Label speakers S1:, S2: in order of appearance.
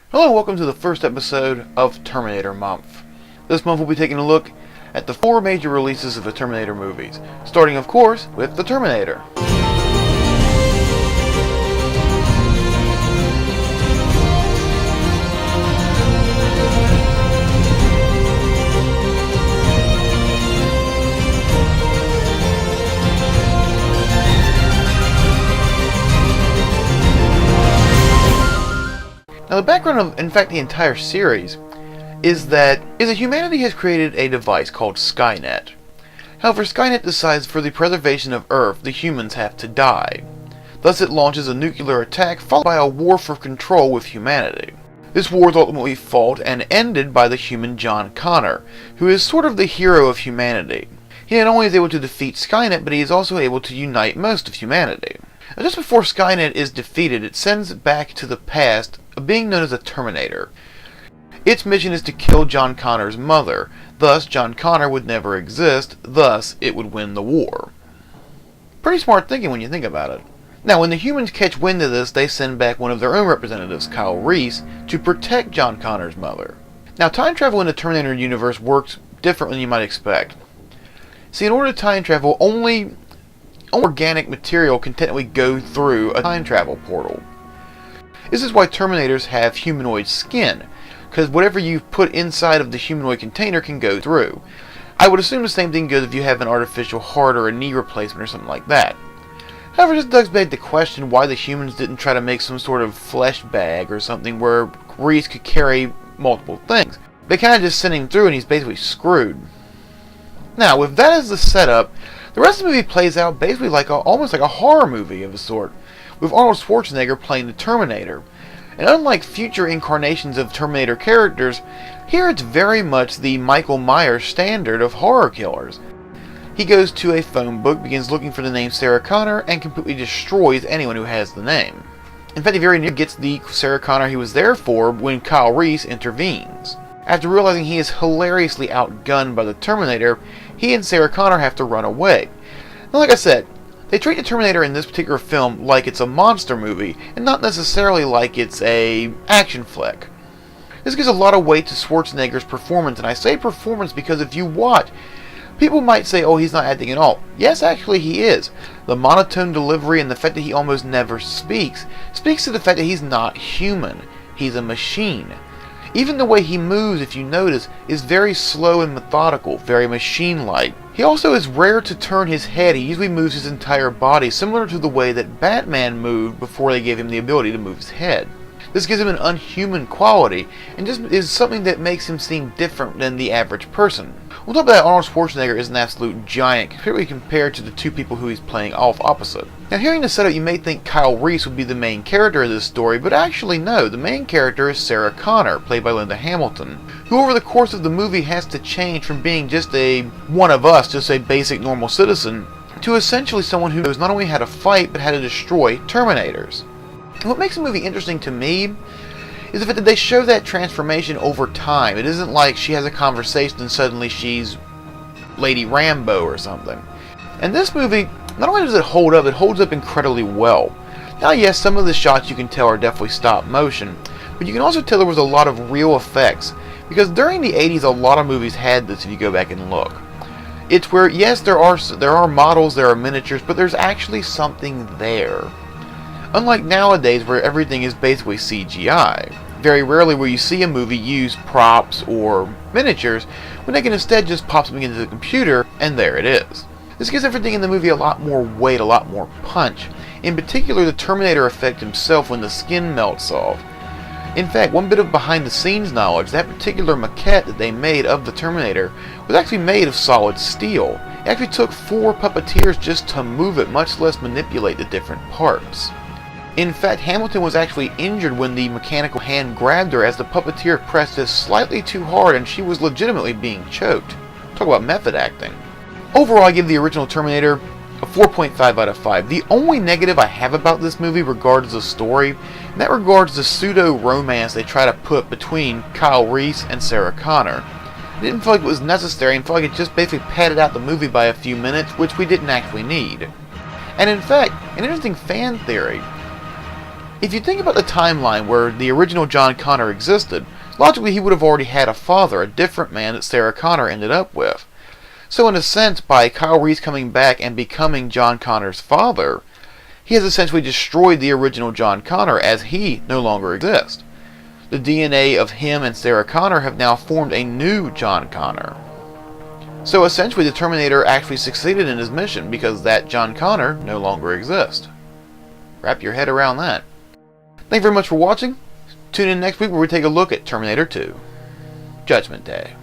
S1: Hello and welcome to the first episode of Terminator Month. This month we'll be taking a look at the 4 major releases of the Terminator movies, starting of course with the Terminator. Now the background of, in fact, the entire series is that humanity has created a device called Skynet. However, Skynet decides for the preservation of Earth, the humans have to die. Thus it launches a nuclear attack followed by a war for control with humanity. This war is ultimately fought and ended by the human John Connor, who is sort of the hero of humanity. He not only is able to defeat Skynet, but he is also able to unite most of humanity. Now, just before Skynet is defeated, it sends back to the past a being known as a Terminator. Its mission is to kill John Connor's mother, thus John Connor would never exist, thus it would win the war. Pretty smart thinking when you think about it. Now when the humans catch wind of this, they send back one of their own representatives, Kyle Reese, to protect John Connor's mother. Now time travel in the Terminator universe works different than you might expect. See, in order to time travel, only organic material can technically go through a time travel portal. This is why Terminators have humanoid skin, because whatever you put inside of the humanoid container can go through. I would assume the same thing goes if you have an artificial heart or a knee replacement or something like that. However, this does beg the question why the humans didn't try to make some sort of flesh bag or something where Reese could carry multiple things. They kind of just sent him through and he's basically screwed. Now, with that as the setup, the rest of the movie plays out basically like almost like a horror movie of a sort, with Arnold Schwarzenegger playing the Terminator. And unlike future incarnations of Terminator characters, here it's very much the Michael Myers standard of horror killers. He goes to a phone book, begins looking for the name Sarah Connor, and completely destroys anyone who has the name. In fact, he very nearly gets the Sarah Connor he was there for when Kyle Reese intervenes. After realizing he is hilariously outgunned by the Terminator, he and Sarah Connor have to run away. Now, like I said, they treat the Terminator in this particular film like it's a monster movie, and not necessarily like it's a action flick. This gives a lot of weight to Schwarzenegger's performance, and I say performance because if you watch, people might say, oh, he's not acting at all. Yes, actually he is. The monotone delivery and the fact that he almost never speaks to the fact that he's not human. He's a machine. Even the way he moves, if you notice, is very slow and methodical, very machine-like. He also is rare to turn his head. He usually moves his entire body, similar to the way that Batman moved before they gave him the ability to move his head. This gives him an unhuman quality, and just is something that makes him seem different than the average person. On top of that, Arnold Schwarzenegger is an absolute giant, particularly compared to the two people who he's playing off opposite. Now, hearing the setup, you may think Kyle Reese would be the main character of this story, but actually no, the main character is Sarah Connor, played by Linda Hamilton, who over the course of the movie has to change from being just a one of us, just a basic normal citizen, to essentially someone who knows not only how to fight, but how to destroy Terminators. And what makes the movie interesting to me is the fact that they show that transformation over time. It isn't like she has a conversation and suddenly she's Lady Rambo or something. And this movie, not only does it hold up, it holds up incredibly well. Now yes, some of the shots you can tell are definitely stop motion, but you can also tell there was a lot of real effects, because during the 80s a lot of movies had this if you go back and look. It's where, yes, there are models, there are miniatures, but there's actually something there. Unlike nowadays where everything is basically CGI. Very rarely will you see a movie use props or miniatures when they can instead just pop something into the computer and there it is. This gives everything in the movie a lot more weight, a lot more punch. In particular, the Terminator effect himself when the skin melts off. In fact, one bit of behind the scenes knowledge, that particular maquette that they made of the Terminator was actually made of solid steel. It actually took 4 puppeteers just to move it, much less manipulate the different parts. In fact, Hamilton was actually injured when the mechanical hand grabbed her as the puppeteer pressed this slightly too hard and she was legitimately being choked. Talk about method acting. Overall, I give the original Terminator a 4.5 out of 5. The only negative I have about this movie regards the story, and that regards the pseudo-romance they try to put between Kyle Reese and Sarah Connor. I didn't feel like it was necessary and felt like it just basically padded out the movie by a few minutes, which we didn't actually need. And in fact, an interesting fan theory If you think about the timeline where the original John Connor existed, logically he would have already had a father, a different man that Sarah Connor ended up with. So in a sense, by Kyle Reese coming back and becoming John Connor's father, he has essentially destroyed the original John Connor, as he no longer exists. The DNA of him and Sarah Connor have now formed a new John Connor. So essentially the Terminator actually succeeded in his mission because that John Connor no longer exists. Wrap your head around that. Thank you very much for watching. Tune in next week where we take a look at Terminator 2: Judgment Day.